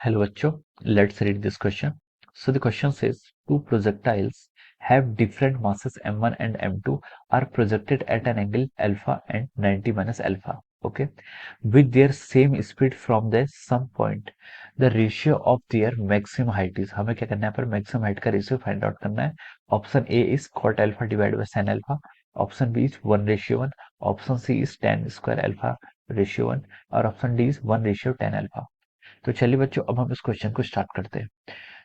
Hello, Bachcho. Let's read this question. So the question says two projectiles have different masses m1 and m2 are projected at an angle alpha and 90 minus alpha. Okay, with their same speed from the some point. The ratio of their maximum height is हमें क्या करना है पर maximum height का ratio find out करना है. Option A is cot alpha divided by sin alpha. Option B is 1:1. Option C is tan square alpha ratio 1 और option D is 1:10 alpha. तो चलिए बच्चों अब हम इस क्वेश्चन को स्टार्ट करते हैं।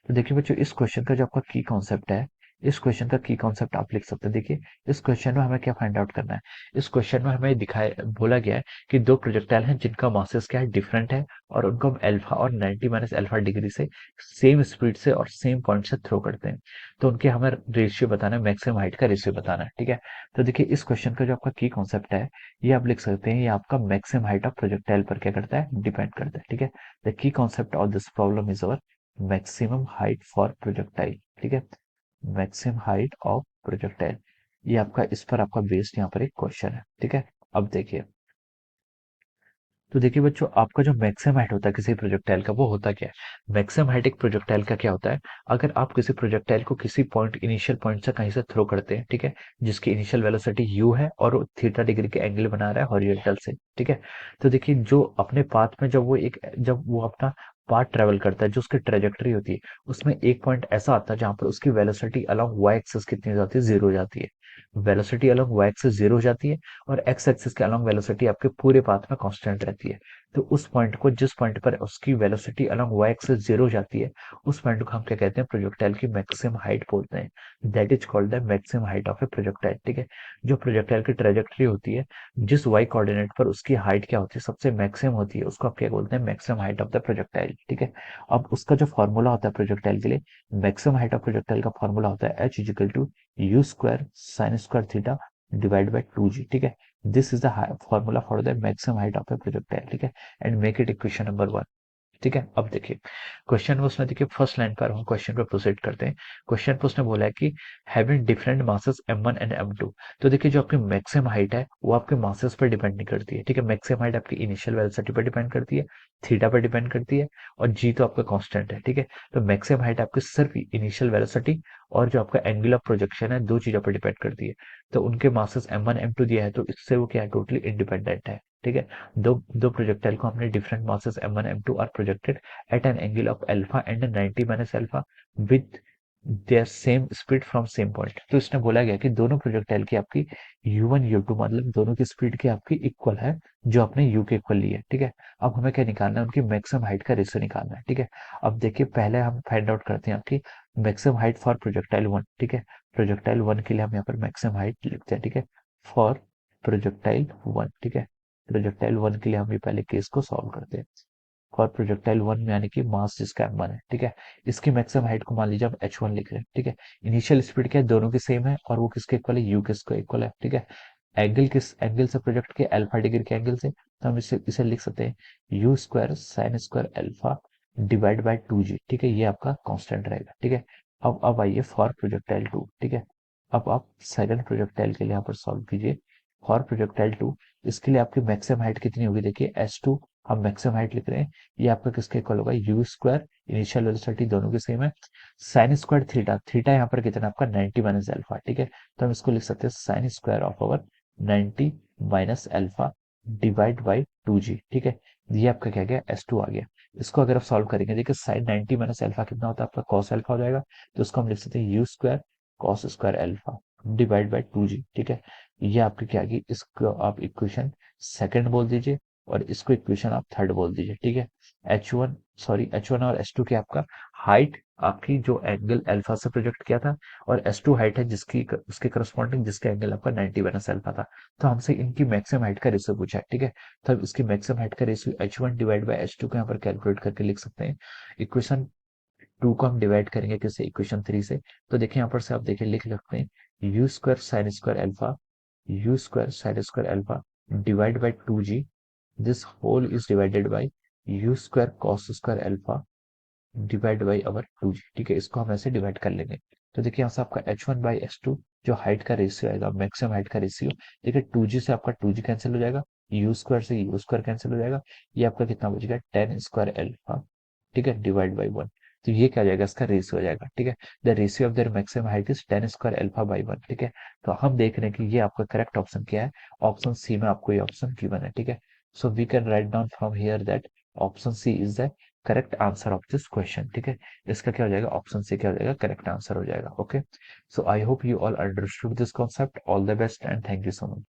तो देखिए बच्चों इस क्वेश्चन का जो आपका की कॉन्सेप्ट है, इस क्वेश्चन का की कॉन्सेप्ट आप लिख सकते हैं। देखिए इस क्वेश्चन में हमें क्या फाइंड आउट करना है। इस क्वेश्चन में हमें दिखाया बोला गया है कि दो प्रोजेक्टाइल हैं जिनका मासेस क्या है डिफरेंट है और उनको हम अल्फा और 90 माइनस अल्फा डिग्री से सेम स्पीड से और सेम पॉइंट से थ्रो करते हैं। तो उनके हमें रेशियो बताना है, मैक्सिमम हाइट का रेशियो बताना है। ठीक है, तो देखिए इस क्वेश्चन का जो आपका की कॉन्सेप्ट है ये आप लिख सकते हैं, ये आपका मैक्सिमम हाइट ऑफ प्रोजेक्टाइल पर क्या करता है, डिपेंड करता है। ठीक है, the key concept of this problem is our maximum height for projectile. ठीक है, मैक्सिमम हाइट ऑफ प्रोजेक्टाइल, ये आपका इस पर आपका बेस्ड यहाँ पर एक क्वेश्चन है। ठीक है, अब देखिए तो देखिए बच्चों आपका जो मैक्सिमम हाइट होता है किसी प्रोजेक्टाइल का वो होता क्या है। मैक्सिमम हाइट एक प्रोजेक्टाइल का क्या होता है, अगर आप किसी प्रोजेक्टाइल को किसी पॉइंट इनिशियल पॉइंट से कहीं से थ्रो करते हैं, ठीक है, जिसकी इनिशियल वेलोसिटी u है और वो थीटा डिग्री के एंगल बना रहा है हॉरिजॉन्टल से। ठीक है, तो देखिए जो अपने पाथ में जब वो अपना पाथ ट्रेवल करता है, जो उसकी ट्रेजेक्टरी होती है उसमें एक पॉइंट ऐसा आता है जहां पर उसकी वेलोसिटी अलॉन्ग वाई एक्सिस कितनी हो जाती है, जीरो हो जाती है। Velocity along Y axis zero हो जाती है और एक्स एक्सिस के अलॉन्ग वेलोसिटी आपके पूरे पाथ में कांस्टेंट रहती है। तो उस पॉइंट को, जिस पॉइंट पर उसकी velocity along Y axis zero हो जाती है, उस पॉइंट को हम क्या कहते हैं, प्रोजेक्टाइल की मैक्सिमम हाइट बोलते हैं। That is called the maximum height of a projectile. ठीक है, जो प्रोजेक्टाइल की ट्रेजेक्टरी होती है, जिस वाई कोऑर्डिनेट पर उसकी हाइट क्या होती है, सबसे मैक्सिमम होती है, उसको आप क्या बोलते हैं, maximum height of the projectile. ठीक है, अब उसका जो फॉर्मूला होता है प्रोजेक्टाइल के लिए, मैक्सिमम हाइट ऑफ प्रोजेक्टाइल का फॉर्मूला होता है H equal to u square sine square theta divide by 2g। ठीक है, this is the formula for the maximum height of a projectile. ठीक है, and make it equation number 1। ठीक है, अब देखिए क्वेश्चन में उसने देखिए फर्स्ट लाइन पर हम क्वेश्चन पे प्रोसीड करते हैं। क्वेश्चन पे उसने बोला है कि having different masses m1 and m2। तो देखिए जो आपकी मैक्सिमम हाइट है वो आपके मासेस पर डिपेंड नहीं करती है। ठीक है, मैक्सिमम हाइट आपकी इनिशियल वेलोसिटी पर डिपेंड करती है, थीटा पर डिपेंड करती है और जी तो आपका कांस्टेंट है। ठीक है, तो मैक्सिमम हाइट आपकी सिर्फ इनिशियल वेलोसिटी और जो आपका एंगल ऑफ प्रोजेक्शन है, दो चीजों पर डिपेंड करती है। तो उनके मासेस m1 m2 दिया है तो इससे वो क्या है, टोटली इंडिपेंडेंट है। ठीक है, दो दो प्रोजेक्टाइल को हमने different masses m1 m2 are projected at an angle of alpha and 90 minus alpha with their same speed from same point। तो इसने बोला गया कि दोनों प्रोजेक्टाइल की आपकी u1 u2 मतलब दोनों की स्पीड की आपकी इक्वल है, जो आपने u के इक्वल ली है। ठीक है, अब हमें क्या निकालना है, उनकी मैक्सिमम हाइट का रेशियो निकालना है। ठीक है, अब देखिए पहले हम फाइंड आउट करते हैं आपकी मैक्सिमम हाइट फॉर प्रोजेक्टाइल 1। ठीक है, प्रोजेक्टाइल 1 के लिए हम यहाँ पर मैक्सिमम हाइट लिखते हैं। ठीक है, फॉर प्रोजेक्टाइल 1। ठीक है, प्रोजेक्टाइल 1 के लिए हम ये पहले केस को सॉल्व करते हैं। और प्रोजेक्टाइल 1 में यानी कि मास जिसका m1 है। ठीक है, इसकी मैक्सिमम हाइट को मान लीजिए हम h1 लिख रहे हैं। ठीक है, इनिशियल स्पीड क्या है, दोनों की सेम है और वो किसके इक्वल है, u किसको इक्वल है। ठीक है, एंगल किस एंगल से प्रोजेक्ट के, अल्फा डिग्री के एंगल से, तो हम इसे लिख सकते हैं you square sine square alpha divide by 2g। ठीक है, ये आपका कांस्टेंट रहेगा। ठीक है, अब आइए फॉर प्रोजेक्टाइल 2। ठीक है, अब आप सेकंड प्रोजेक्टाइल के लिए यहाँ पर सॉल्व कीजिए। फॉर प्रोजेक्टाइल 2 इसके लिए आपकी मैक्सिमम हाइट कितनी होगी, देखिए s2 हम मैक्सिमम हाइट लिख रहे हैं, ये आपका किसके इक्वल होगा, यू स्क्वायर, इनिशियल वेलोसिटी दोनों की सेम है, साइन स्क्वायर थीटा, थीटा यहाँ पर कितना आपका 90 माइनस अल्फा। ठीक है, तो हम इसको लिख सकते हैं sine square of over 90 minus alpha divide by 2g। ठीक है, ये आपका क्या गया, s2 आ गया। इसको अगर आप सॉल्व करेंगे, देखिए साइन 90 माइनस अल्फा कितना होता है आपका, कॉस अल्फा हो जाएगा, तो इसको हम लिख सकते हैं you square cos square alpha divide by 2g। ठीक है, ये आपकी क्या आ गई, इसको आप इक्वेशन सेकंड बोल दीजिए और इसको इक्वेशन आप थर्ड बोल दीजिए। ठीक है, एच वन और एच टू की आपका हाइट, आपकी जो एंगल अल्फा से प्रोजेक्ट किया था, और एस टू हाइट है जिसकी उसके करस्पॉन्डिंग जिसका एंगल आपका 90 माइनस अल्फा था। तो हमसे इनकी मैक्सिमम हाइट का रेशियो पूछा है। ठीक है, तो अब इसकी मैक्सिमम हाइट का ratio h1 divide by h2 को यहाँ पर कैलकुलेट करके लिख सकते हैं। इक्वेशन 2 को हम डिवाइड करेंगे किससे, इक्वेशन 3 से। तो देखिए यहाँ पर से आप देखिए लिख सकते हैं you square sine square alpha, you square sine square alpha divide by 2g, this whole is divided by u square cos square alpha divide by our 2g। ठीक है, इसको हम ऐसे डिवाइड कर लेंगे। तो देखिए यहाँ से आपका h1 बाई h2 जो हाइट का रेशियो आएगा, मैक्सिमम हाइट का रेशियो, देखिए 2g से आपका 2g कैंसिल हो जाएगा, यू स्क्वायर से यू स्क्वायर कैंसिल हो जाएगा, ये आपका कितना बचेगा, टेन स्क्वायर अल्फा ठीक है, डिवाइड बाई 1। तो ये क्या हो जाएगा, इसका रेशियो हो जाएगा। ठीक है, the ratio of their maximum height is 10 square alpha by 1। ठीक है, तो हम देख रहे हैं कि ये आपका करेक्ट ऑप्शन क्या है। ऑप्शन सी में आपको ये ऑप्शन गिवन है। ठीक है, so we can write down from here that option C is the correct answer of this question. ठीक है, इसका क्या हो जाएगा, ऑप्शन सी क्या हो जाएगा, करेक्ट आंसर हो जाएगा। Okay, so I hope you all understood this concept. All the best and thank you so much.